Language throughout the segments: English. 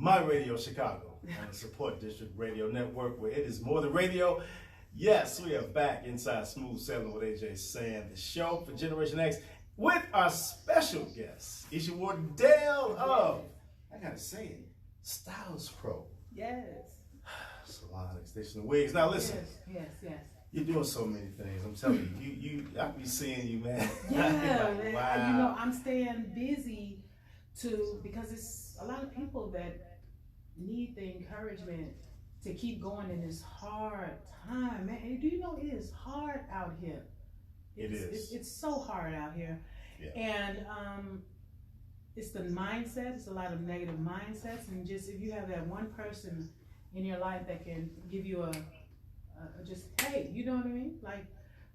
My Radio Chicago on the Support District Radio Network, where it is more than radio. Yes, we are back inside Smooth Sailing with AJ Sand, the show for Generation X, with our special guest, Isha Wardell of, I gotta say it, Stylespro. Yes. Salon, extension, wigs. Now listen. Yes. You're doing so many things. I'm telling you, I be seeing you, man. Yeah, like, man. wow. You know, I'm staying busy because it's a lot of people that need the encouragement to keep going in this hard time, man. And do you know it is hard out here? It's so hard out here. Yeah. And it's the mindset. It's a lot of negative mindsets, and just if you have that one person in your life that can give you a just, hey, you know what I mean? Like,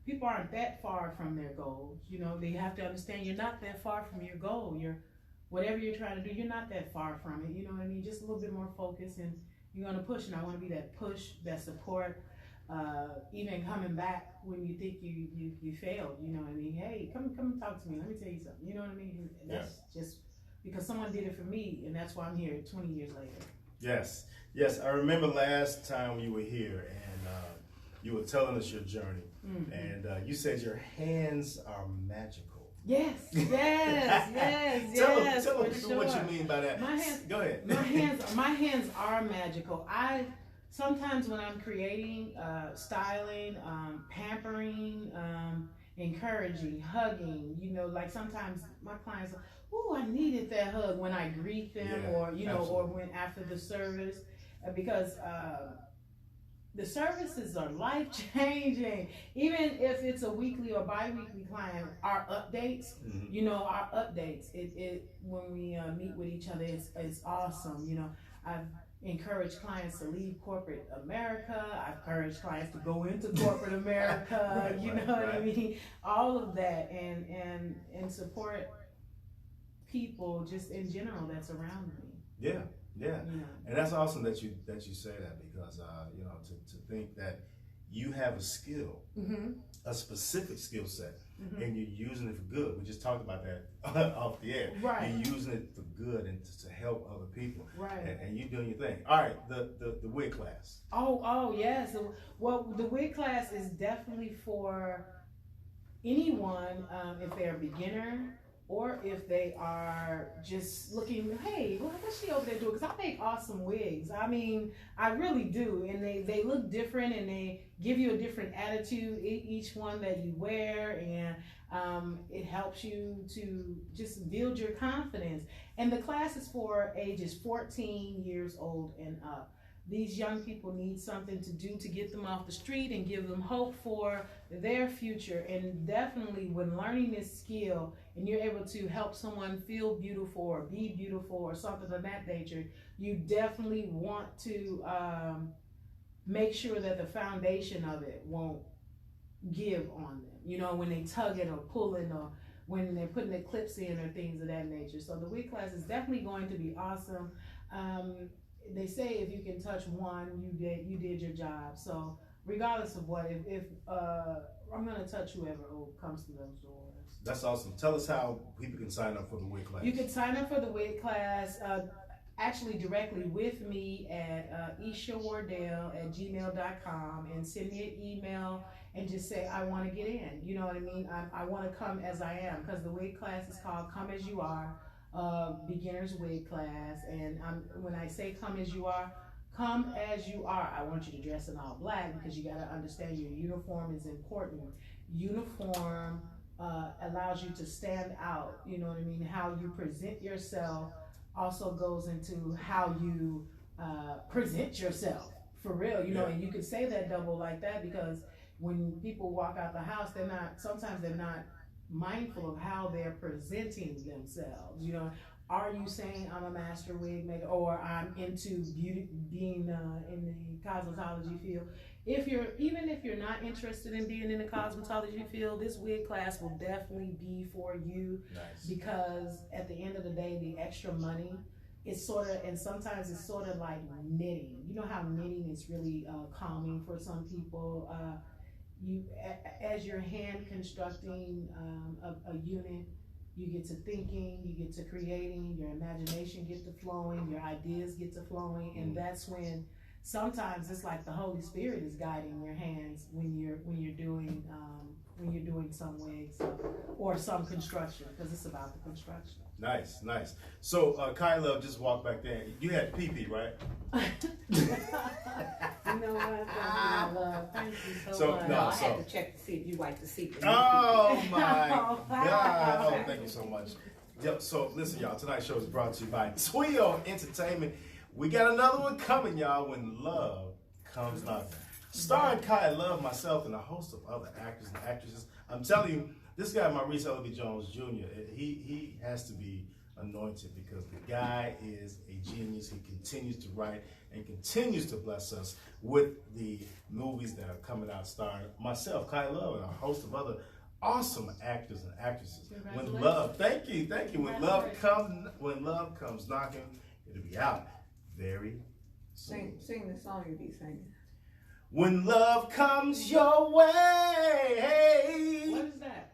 people aren't that far from their goals. You know, they have to understand you're not that far from your goal. Whatever you're trying to do, you're not that far from it. You know what I mean? Just a little bit more focus, and you're gonna push. And I want to be that push, that support, even coming back when you think you failed. You know what I mean? Hey, come talk to me. Let me tell you something. You know what I mean? And that's just because someone did it for me, and that's why I'm here 20 years later. Yes. I remember last time you were here, and you were telling us your journey, and you said your hands are magical. Yes. Tell people what you mean by that. Go ahead. My hands are magical. Sometimes when I'm creating, styling, pampering, encouraging, hugging, you know, like sometimes my clients are, I needed that hug when I greet them, or you know, or when after the service, because the services are life-changing. Even if it's a weekly or bi-weekly client, our updates, you know, when we meet with each other, it's awesome. You know, I've encouraged clients to leave corporate America. I've encouraged clients to go into corporate America. What I mean? All of that, and support people just in general that's around me. Yeah. And that's awesome that you say that, because you know, to think that you have a skill, a specific skill set, and you're using it for good. We just talked about that off the air. Right. You're using it for good and to help other people. Right. And you're doing your thing. All right, the wig class. Oh yes. Well, the wig class is definitely for anyone, if they're a beginner, or if they are just looking, hey, what's she over there doing? Because I make awesome wigs. I mean, I really do. And they look different, and they give you a different attitude, each one that you wear. And it helps you to just build your confidence. And the class is for ages 14 years old and up. These young people need something to do to get them off the street and give them hope for their future. And definitely when learning this skill and you're able to help someone feel beautiful or be beautiful or something of that nature, you definitely want to make sure that the foundation of it won't give on them. You know, when they tug it or pull it, or when they're putting the clips in or things of that nature. So the wig class is definitely going to be awesome. They say if you can touch one, you did your job. So regardless of what, if I'm gonna touch whoever comes to those doors. That's awesome. Tell us how people can sign up for the wig class. You can sign up for the wig class actually directly with me at ishawardell@gmail.com, and send me an email and just say, I want to get in. You know what I mean? I want to come as I am, because the wig class is called Come As You Are. Beginner's wig class, and when I say come as you are, come as you are. I want you to dress in all black, because you got to understand your uniform is important. Uniform allows you to stand out. You know what I mean? How you present yourself also goes into how you present yourself, for real. You know, and you could say that double like that, because when people walk out the house, sometimes they're not mindful of how they're presenting themselves. You know, are you saying I'm a master wig maker, or I'm into beauty, being in the cosmetology field? Even if you're not interested in being in the cosmetology field, this wig class will definitely be for you. Nice. Because at the end of the day, the extra money, sometimes it's sort of like knitting. You know how knitting is really calming for some people. As you're hand constructing a unit, you get to thinking, you get to creating, your imagination get to flowing, your ideas get to flowing, and that's when sometimes it's like the Holy Spirit is guiding your hands when you're doing some wigs or some construction, because it's about the construction. Nice, nice. So, Kyla just walked back there. You had PP, right? You know what? Thank you so much. I had to check to see if you like to see. Oh my God! Oh, thank you so much. Yep. So, listen, y'all. Tonight's show is brought to you by Twio Entertainment. We got another one coming, y'all. When love comes knocking, starring Kai Love, myself, and a host of other actors and actresses. I'm telling you. This guy, Maurice Ellerby Jones Jr., he has to be anointed because the guy is a genius. He continues to write and continues to bless us with the movies that are coming out starring myself, Kai Love, and a host of other awesome actors and actresses. When love, thank you. When love comes knocking, it'll be out very soon. Sing the song you be singing. When love comes your way. What is that?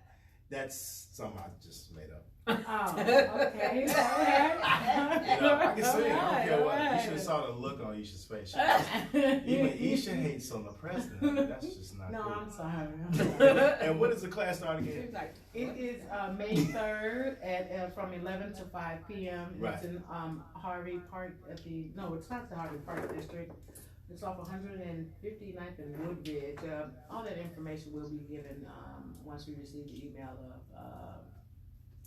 That's something I just made up. Oh, okay. All right. I can sing. I don't care what. You should have saw the look on Isha's face. Even Isha hates on the president. That's just not No, good. I'm sorry. And when does the class start again? It is May 3rd at from 11 to 5 p.m. Right. It's in Harvey Park it's not the Harvey Park District. It's off 159th and Woodridge. All that information will be given once we receive the email of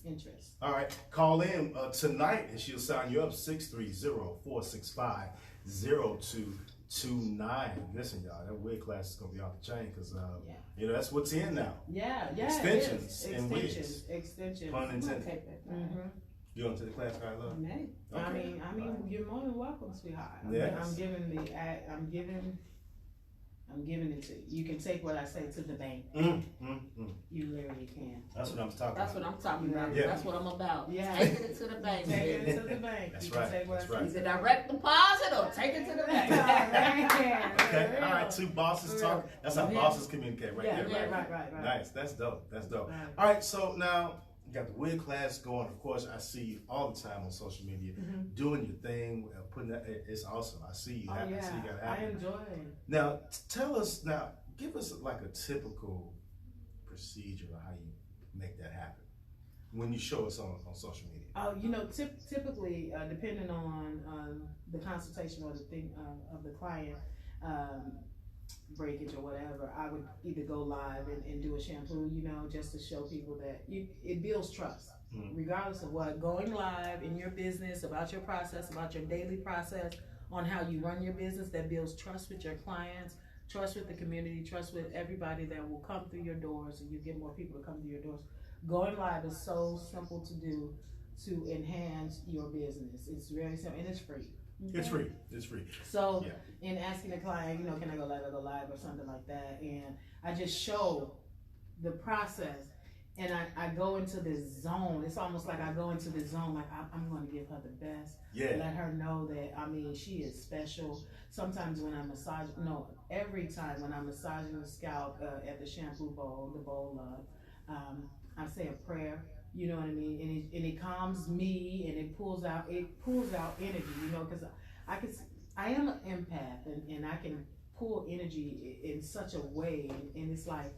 interest. All right. Call in tonight and she'll sign you up 630-465-0229. Listen, y'all, that wig class is going to be off the chain because, you know, that's what's in now. Yeah. Extensions and wigs. Extensions. Pun intended. Mm-hmm. You going to the class, Kyla? Okay. I mean, you're more than welcome, sweetheart. Yes. I'm giving it to you. You can take what I say to the bank. You literally can. That's what I'm talking That's about. what I'm talking about. Yeah. That's what I'm about. Yeah. Taking it to the bank. Take it to the bank. That's You can right. take what I That's say right. Either direct deposit or take it to the bank. Okay, all right, two bosses talk. That's how bosses communicate right there. Yeah, right. Nice, that's dope. That's dope. Right. All right, so now you got the wig class going. Of course, I see you all the time on social media doing your thing, putting that. It's awesome. I see you. I see you got I enjoy it. Now, tell us now. Give us like a typical procedure of how you make that happen when you show us on social media. You know, typically, depending on the consultation or the thing of the client, breakage or whatever, I would either go live and do a shampoo, you know, just to show people that it builds trust. Regardless of what, going live in your business, about your process, about your daily process, on how you run your business, that builds trust with your clients, trust with the community, trust with everybody that will come through your doors, and you get more people to come through your doors. Going live is so simple to do to enhance your business. It's very simple, and it's free. Okay? It's free. It's free. So, in asking the client, you know, can I go live or something like that, and I just show the process, and I go into this zone. It's almost like I go into this zone, like I'm going to give her the best. Yeah. Let her know that, I mean, she is special. Sometimes when I massage, every time when I'm massaging the scalp at the shampoo bowl, the bowl I say a prayer. You know what I mean? And it calms me, and it pulls out energy. You know, because I am an empath, and I can pull energy in such a way, and it's like,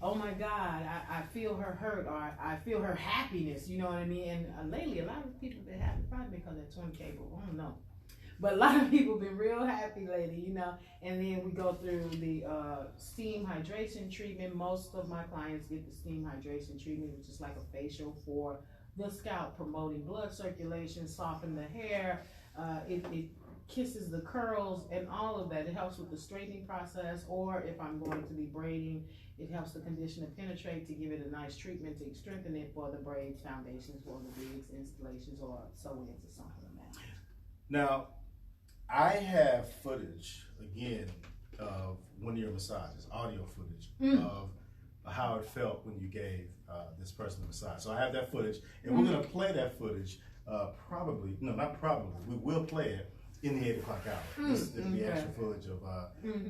oh my God, I feel her hurt, or I feel her happiness, you know what I mean? And lately, a lot of people been happy, probably because of that twin cable, I don't know. But a lot of people been real happy lately, you know? And then we go through the steam hydration treatment. Most of my clients get the steam hydration treatment, which is like a facial for the scalp, promoting blood circulation, soften the hair, it kisses the curls and all of that. It helps with the straightening process, or if I'm going to be braiding, it helps the conditioner penetrate to give it a nice treatment to strengthen it for the braids, foundations, for the wigs, installations, or sew-ins or something like that. Now, I have footage, again, of one of your massages, audio footage of how it felt when you gave this person a massage. So I have that footage, and we're going to play that footage we will play it in the 8 o'clock hour. This is the actual footage of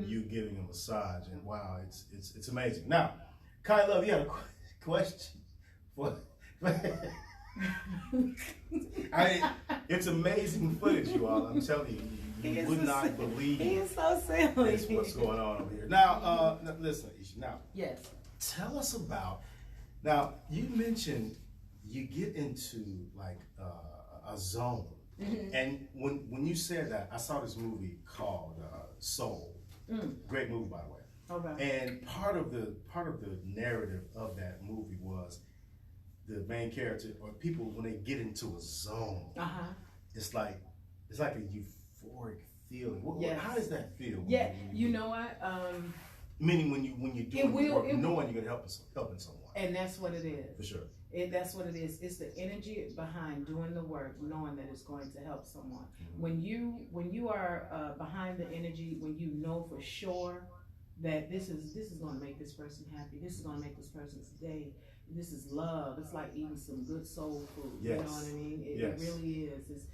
you giving a massage, and wow, it's amazing. Now, Kai Love, you had a question for It's amazing footage, you all. I'm telling you, you would not believe He is so silly. what's going on over here. Now, listen, Isha, now, Yes. tell us about, now, you mentioned you get into like a zone. Mm-hmm. And when you said that, I saw this movie called Soul. Great movie, by the way. Okay. And part of the narrative of that movie was the main character or people when they get into a zone. It's like a euphoric feeling. Yes. How does that feel? Yeah, you know what? Meaning when you're doing work, knowing you're helping someone. And that's what it is. For sure. That's what it is. It's the energy behind doing the work, knowing that it's going to help someone. Mm-hmm. When you are behind the energy, when you know for sure that this is going to make this person happy, this is going to make this person's day, this is love. It's like eating some good soul food. Yes. You know what I mean? It really is. It's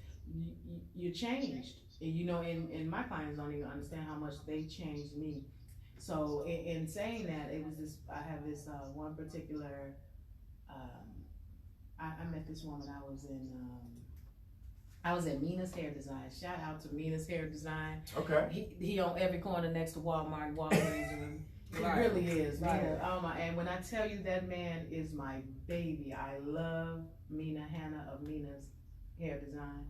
you're changed. And, you know, and my clients don't even understand how much they changed me. So in saying that, it was this. I have this one particular. I met this woman. I was at Mina's Hair Design. Shout out to Mina's Hair Design. Okay. He on every corner next to Walmart, Walgreens. He Right. really is. Right. Mina, oh my! And when I tell you that man is my baby, I love Mina Hannah of Mina's Hair Design.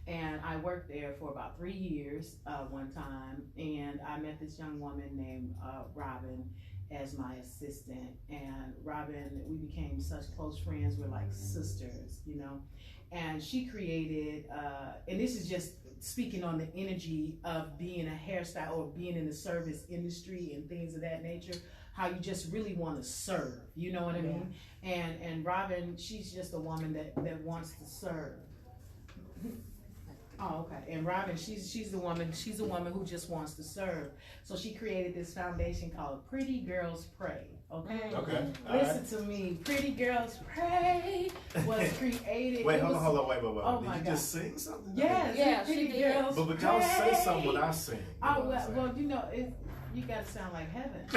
And I worked there for about 3 years one time, and I met this young woman named Robin as my assistant. And Robin, we became such close friends. We're like sisters, you know. And she created, and this is just speaking on the energy of being a hairstyle or being in the service industry and things of that nature, how you just really want to serve, you know what I mean? And Robin, she's just a woman that wants to serve. Oh, okay. And Robin, she's a woman who just wants to serve. So she created this foundation called Pretty Girls Pray. Okay. Okay. Listen to me. Pretty Girls Pray was created. Wait, hold on, wait. Oh did my you God. just sing something? Yes. Yeah, Pretty she did. Girls But y'all say Pray. something when I sing. Oh well, you know, you gotta sound like heaven.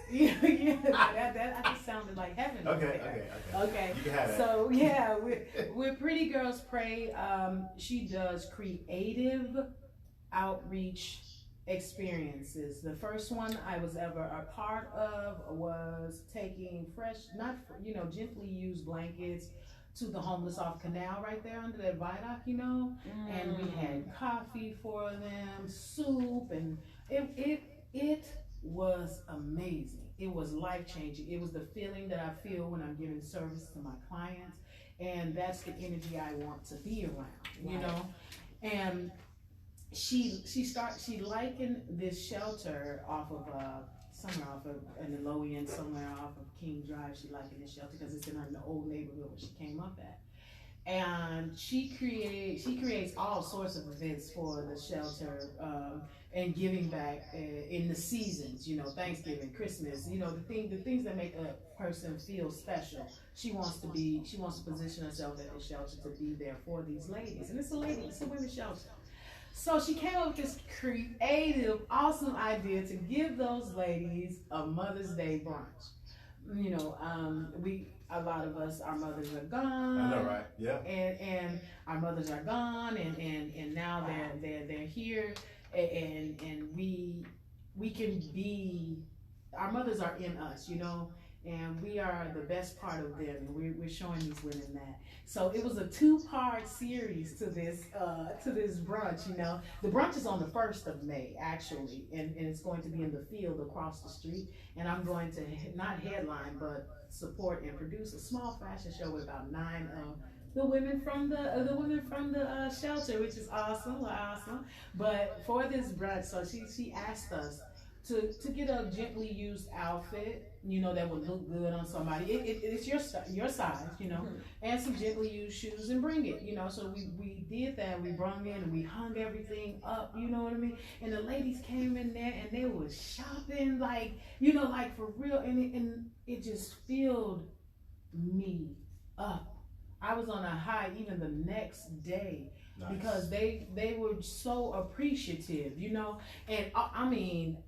Yeah, that I just sounded like heaven. Okay. Okay. You can have that. So yeah, with Pretty Girls Pray, she does creative outreach experiences. The first one I was ever a part of was taking gently used blankets to the homeless off Canal right there under that viaduct, you know, and we had coffee for them, soup, and it was amazing. It was life-changing. It was the feeling that I feel when I'm giving service to my clients, and that's the energy I want to be around, you know. And she likened this shelter off of somewhere off of in the low end, somewhere off of King Drive. She likened this shelter because it's in her old neighborhood where she came up at. And she creates all sorts of events for the shelter and giving back in the seasons, you know, Thanksgiving, Christmas, you know, the things that make a person feel special. She wants to position herself at the shelter to be there for these ladies. And it's a women's shelter. So she came up with this creative, awesome idea to give those ladies a Mother's Day brunch. You know, a lot of us, our mothers are gone. I know, right? Yeah. And our mothers are gone, and now they're here, and we can be. Our mothers are in us, you know, and we are the best part of them, and we're showing these women that. So it was a 2-part series to this brunch, you know. The brunch is on the 1st of May, actually, and it's going to be in the field across the street, and I'm going to not headline, but support and produce a small fashion show with about 9 of the women from the shelter, which is awesome. But for this brunch, so she asked us to get a gently used outfit, you know, that would look good on somebody. It's your size, you know, and some gently used shoes, and bring it, you know. So we did that. We brought in and we hung everything up, you know what I mean. And the ladies came in there and they was shopping, like, you know, like for real, and it just filled me up. I was on a high even the next day. Nice. because they were so appreciative, you know. And I mean,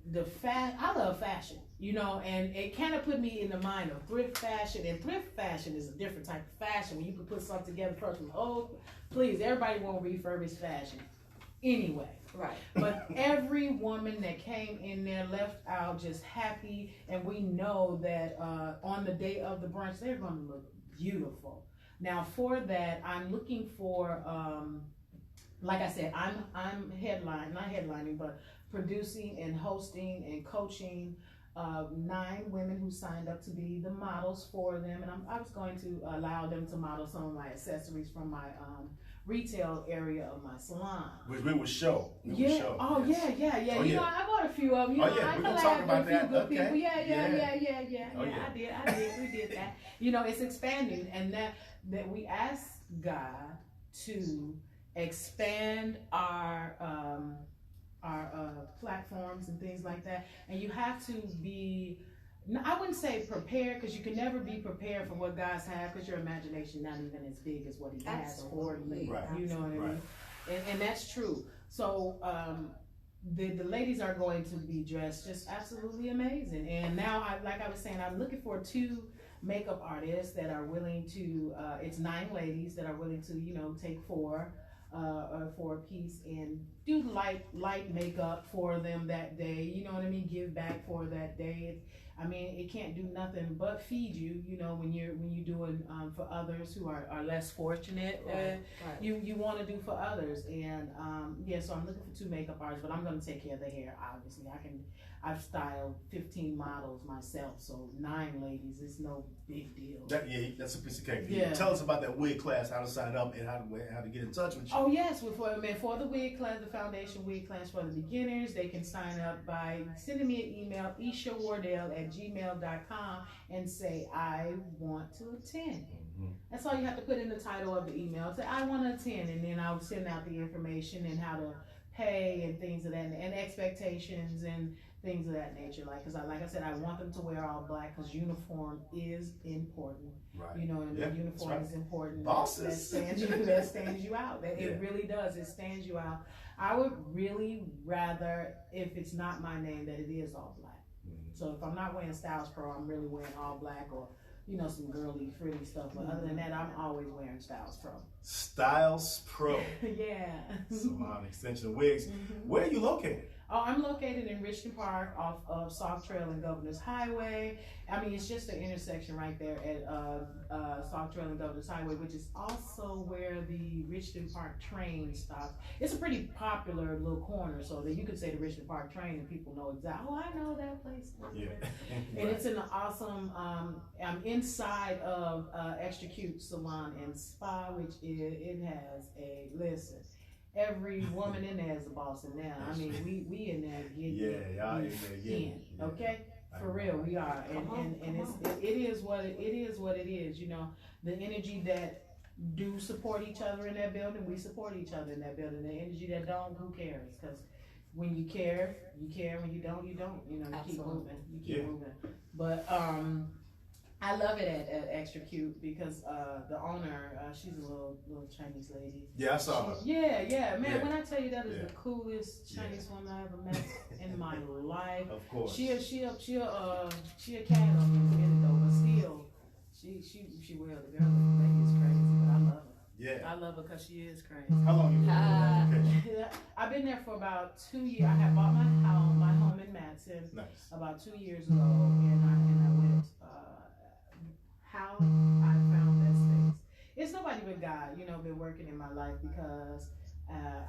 I love fashion, you know, and it kind of put me in the mind of thrift fashion. And thrift fashion is a different type of fashion when you can put something together first from please, everybody want refurbished fashion anyway. Right. But every woman that came in there left out just happy, and we know that on the day of the brunch they're going to look beautiful. Now for that, I'm looking for like I said, I'm not headlining, but producing and hosting and coaching 9 women who signed up to be the models for them, and I was going to allow them to model some of my accessories from my retail area of my salon. Which we would show. Yeah. Oh, yes. yeah. Oh, you yeah. know, I bought a few of them. You know, yeah, I we're gonna talk collabed about with a few that. good Okay. people. Yeah. Oh, yeah. I did. We did that. You know, it's expanding, and that we ask God to expand our platforms and things like that. And you have to be, I wouldn't say prepared, because you can never be prepared for what God's have, because your imagination not even as big as what He has for you. Right. You know what I mean? Right. And that's true. So the ladies are going to be dressed just absolutely amazing. And now, like I was saying, I'm looking for 2 makeup artists that are willing to. It's 9 ladies that are willing to, you know, take 4 for a piece and do light makeup for them that day. You know what I mean? Give back for that day. I mean, it can't do nothing but feed you. You know, when you're doing for others who are less fortunate. Right. You want to do for others. And so I'm looking for 2 makeup artists, but I'm going to take care of the hair. Obviously, I've styled 15 models myself, so 9 ladies is no big deal. That's a piece of cake. Yeah. Tell us about that wig class, how to sign up, and how to get in touch with you. Oh yes, for the wig class, the foundation wig class for the beginners, they can sign up by sending me an email, ishawardell@gmail.com, and say, I want to attend. Mm-hmm. That's all you have to put in the title of the email. Say, I want to attend, and then I'll send out the information and how to pay and things of that, and expectations and things of that nature. Like I said, I want them to wear all black, because uniform is important. Right. You know what I mean? Yeah, Uniform right. is important. Bosses. That stands you out. It really does. It stands you out. I would really rather, if it's not my name, that it is all black. Mm-hmm. So if I'm not wearing Stylespro, I'm really wearing all black, or you know, some girly, pretty stuff. But other than that, I'm always wearing Stylespro. Stylespro. Yeah. Salon extension wigs. Mm-hmm. Where are you located? Oh, I'm located in Richton Park off of Sauk Trail and Governor's Highway. I mean, it's just the intersection right there at Sauk Trail and Governor's Highway, which is also where the Richton Park train stops. It's a pretty popular little corner, so that you could say the Richton Park train and people know exactly, oh, I know that place. Yeah. And it's an awesome, I'm inside of Extra Cute Salon and Spa, which it has listen, every woman in there is a boss in there. I mean, we in there getting y'all in there getting in, okay? For real, we are, and it is what it is. You know, the energy that do support each other in that building, we support each other in that building. The energy that don't, who cares? Because when you care, you care. When you don't, you don't. You know, you keep moving. You keep moving. But I love it at Extra Cute, because the owner, she's a little Chinese lady. Yeah, I saw her. Yeah, man. Yeah. When I tell you that is Yeah. the coolest Chinese woman I ever met in my life. Of course. She a cat on the end though, but still, she will. The girl lady is crazy, but I love her. Yeah. I love her because she is crazy. How long you been on vacation? I've been there for about 2 years. I had bought my home in Madison Nice. about 2 years ago, and I went. How I found that space. It's nobody but God, you know, been working in my life, because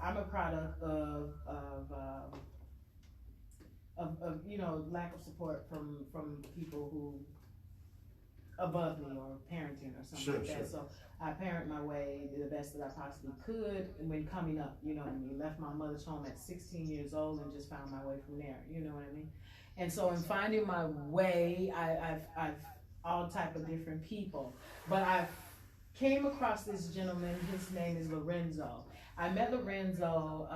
I'm a product of you know, lack of support from people who above me, or parenting or something like that. So I parent my way the best that I possibly could when coming up, you know what I mean? Left my mother's home at 16 years old and just found my way from there, you know what I mean? And so in finding my way, I've all type of different people, but I came across this gentleman. His name is Lorenzo. I met Lorenzo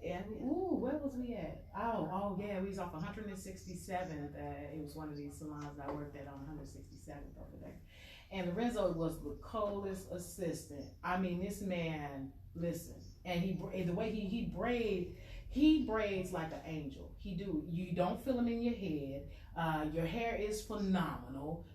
and where was we at? Oh yeah, we was off 167th. It was one of these salons I worked at on 167th over there. And Lorenzo was the coolest assistant. I mean, this man Listen, and the way he braids like an angel. He do. You don't feel him in your head. Your hair is phenomenal.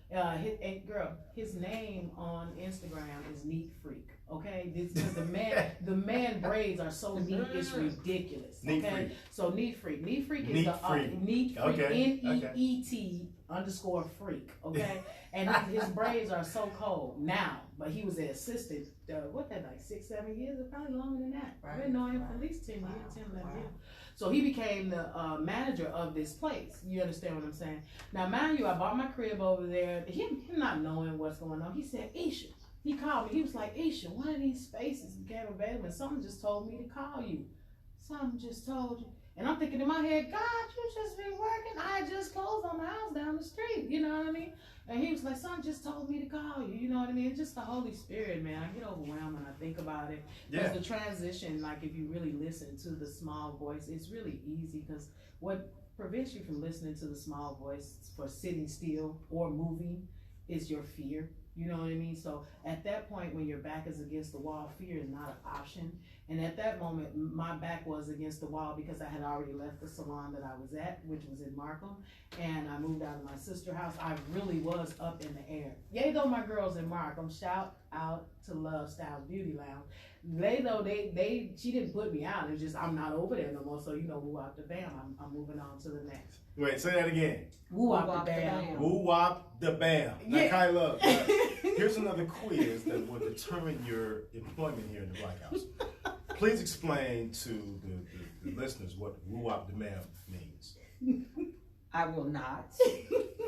His name on Instagram is Neat Freak. Okay, because the man braids are so neat, it's ridiculous. Okay, Neat Freak. So Neat Freak. Neat Freak is Neat the Freak. Neat Freak. Okay. NEET_freak. Okay, and his braids are so cold now. But he was an assistant. Like 6-7 years, or probably longer than that. I've been knowing him for at least 10 years, 10-11 years. So he became the manager of this place. You understand what I'm saying? Now, mind you, I bought my crib over there. Him not knowing what's going on. He said, Isha. He called me. He was like, Isha, one of these spaces became available. And something just told me to call you. Something just told you. And I'm thinking in my head, God, you just been working. I had just closed on the house down the street. You know what I mean? And he was like, something just told me to call you. You know what I mean? It's just the Holy Spirit, man. I get overwhelmed when I think about it. Because the transition, like if you really listen to the small voice, it's really easy. Because what prevents you from listening to the small voice for sitting still or moving is your fear. You know what I mean? So at that point, when your back is against the wall, fear is not an option. And at that moment, my back was against the wall because I had already left the salon that I was at, which was in Markham, and I moved out of my sister's house. I really was up in the air. Yay, though, my girls in Markham, shout out to Love Styles Beauty Lounge. They though, she didn't put me out. It's just I'm not over there no more. So woo out the bam. I'm moving on to the next. Wait, say that again. Woo out the bam. Woo wop the bam. Now, Yeah. Kyla, here's another quiz that will determine your employment here in the Black House. Please explain to the listeners what woo wop the bam means. I will not.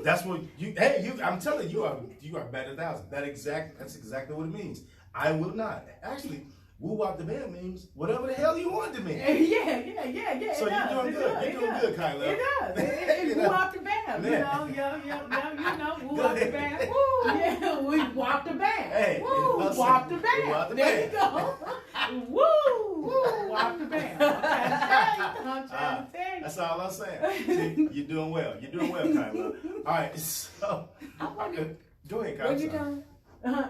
That's what I'm telling you, you are better than thousand. That's exactly what it means. I will not. Actually, woo wop the bam means whatever the hell you want to mean. Yeah. So you're doing good. You're doing good, Kyla. It does. It woo out the bam. Yeah. Woo out the bam. Woo. Yeah, we wop the bam. Hey, woo, wop the bam. There you go. Woo, wop the bam. I'm trying to tell you. That's all I'm saying. See, you're doing well. You're doing well, Kyla. All right, so go ahead, Kyla. Were you done?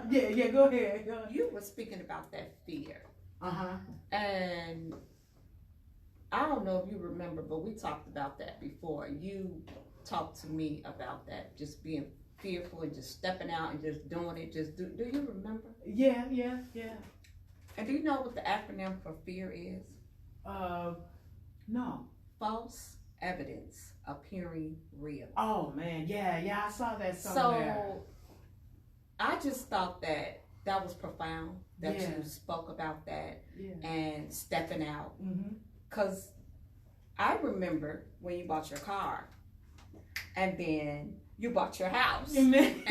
Yeah, go ahead. You were speaking about that fear. Uh-huh. And I don't know if you remember, but we talked about that before. You talked to me about that, just being fearful and just stepping out and just doing it. Do you remember? Yeah. And do you know what the acronym for fear is? No. False evidence appearing real. Oh man, yeah, I saw that somewhere. So I just thought that was profound that Yeah. you spoke about that Yeah. and stepping out. Mm-hmm. Because I remember when you bought your car and then you bought your house and then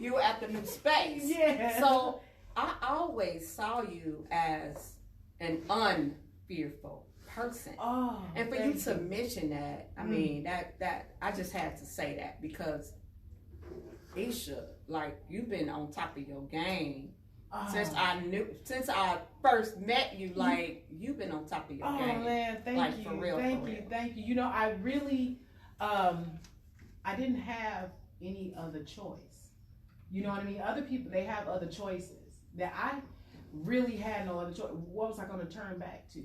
you were at the new space. Yeah. So I always saw you as an unfearful person. Oh, And for you to mention that, I mean, that I just had to say that because Isha, like, you've been on top of your game since I first met you. Like, you've been on top of your game. Oh man, thank you. For real. Thank you. You know, I really, I didn't have any other choice. You know what I mean? Other people, they have other choices. That I really had no other choice. What was I going to turn back to?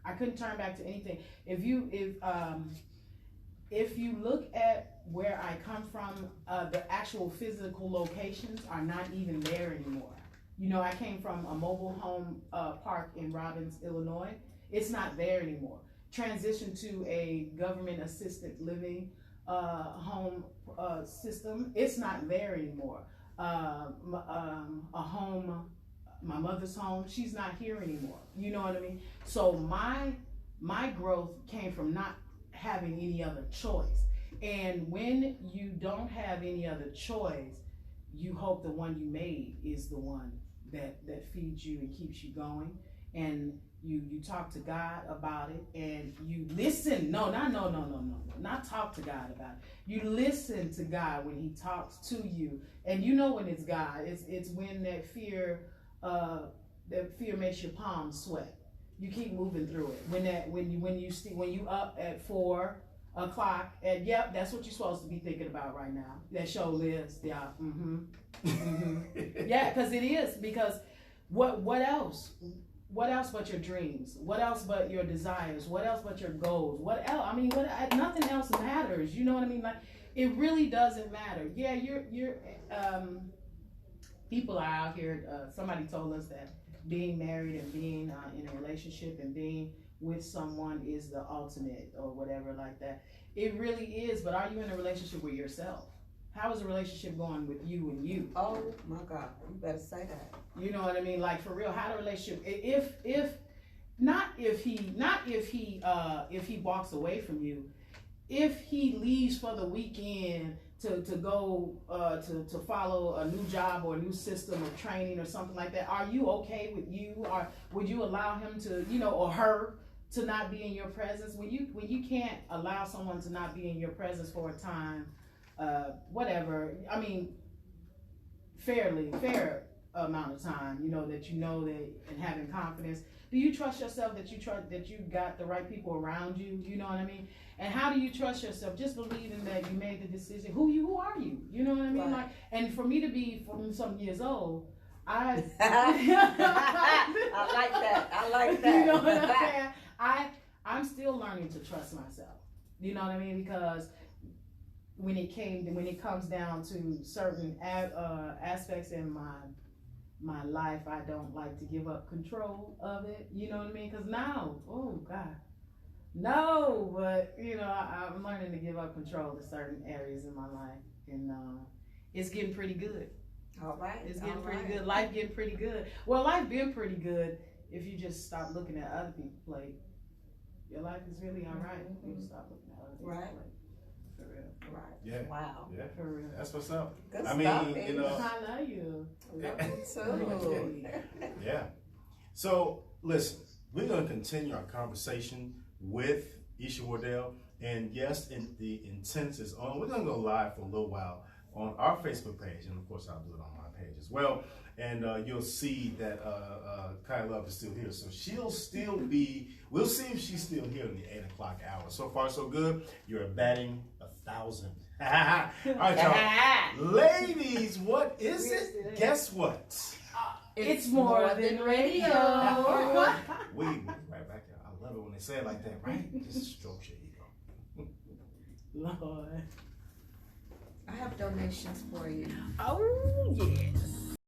I couldn't turn back to anything. If you look at where I come from, the actual physical locations are not even there anymore. You know, I came from a mobile home park in Robbins, Illinois. It's not there anymore. Transitioned to a government assisted living home system. It's not there anymore. A home, my mother's home, she's not here anymore. You know what I mean? So my growth came from not having any other choice. And when you don't have any other choice, you hope the one you made is the one that feeds you and keeps you going. And you talk to God about it and you listen. No, not talk to God about it. You listen to God when he talks to you. And you know when it's God. It's when that fear makes your palms sweat. You keep moving through it. When you up at 4 o'clock, and yep, that's what you're supposed to be thinking about right now. That show list, yeah, yeah, because it is. Because what else? what else but your dreams? What else but your desires? What else but your goals? What else? I mean, nothing else matters. You know what I mean? Like, it really doesn't matter. Yeah, people are out here. Somebody told us that being married and being in a relationship and being with someone is the ultimate or whatever like that. It really is. But are you in a relationship with yourself? How is the relationship going with you and you? Oh my God, you better say that. You know what I mean? Like, for real, how the relationship? If he walks away from you, if he leaves for the weekend to go to follow a new job or a new system of training or something like that, are you okay with you? Or would you allow him to, or her to not be in your presence? When you can't allow someone to not be in your presence for a time, whatever, I mean, fair amount of time, that and having confidence. Do you trust yourself that you got the right people around you? You know what I mean? And how do you trust yourself? Just believing that you made the decision. Who are you? You know what I mean? Right. Like, and for me to be 40-something years old, I like that. I like that. You know what I'm saying? I'm still learning to trust myself. You know what I mean? Because when it comes down to certain aspects in my life, I don't like to give up control of it. You know what I mean? Because now, oh God, no. But I'm learning to give up control to certain areas in my life, and it's getting pretty good. All right, it's getting pretty good. Life getting pretty good. Well, life been pretty good if you just stop looking at other people's plate. Your life is really all right. You just stop looking at other people's plate. For real. Right. Yeah. Wow. Yeah. For real. That's what's up. Good I stuff, mean, baby. I love you. Love you too. Yeah. So listen, we're gonna continue our conversation with Isha Wardell, and yes, the intent is on. We're gonna go live for a little while on our Facebook page, and of course I'll do it on my page as well. And you'll see that Kai Love is still here, so she'll still be. We'll see if she's still here in the 8 o'clock hour. So far, so good. You're batting 1,000. All right, y'all. Ladies, what is it? Guess what? It's more than radio. We will be right back there. I love it when they say it like that, right? Just stroke your ego. Lord. I have donations for you. Oh, yes.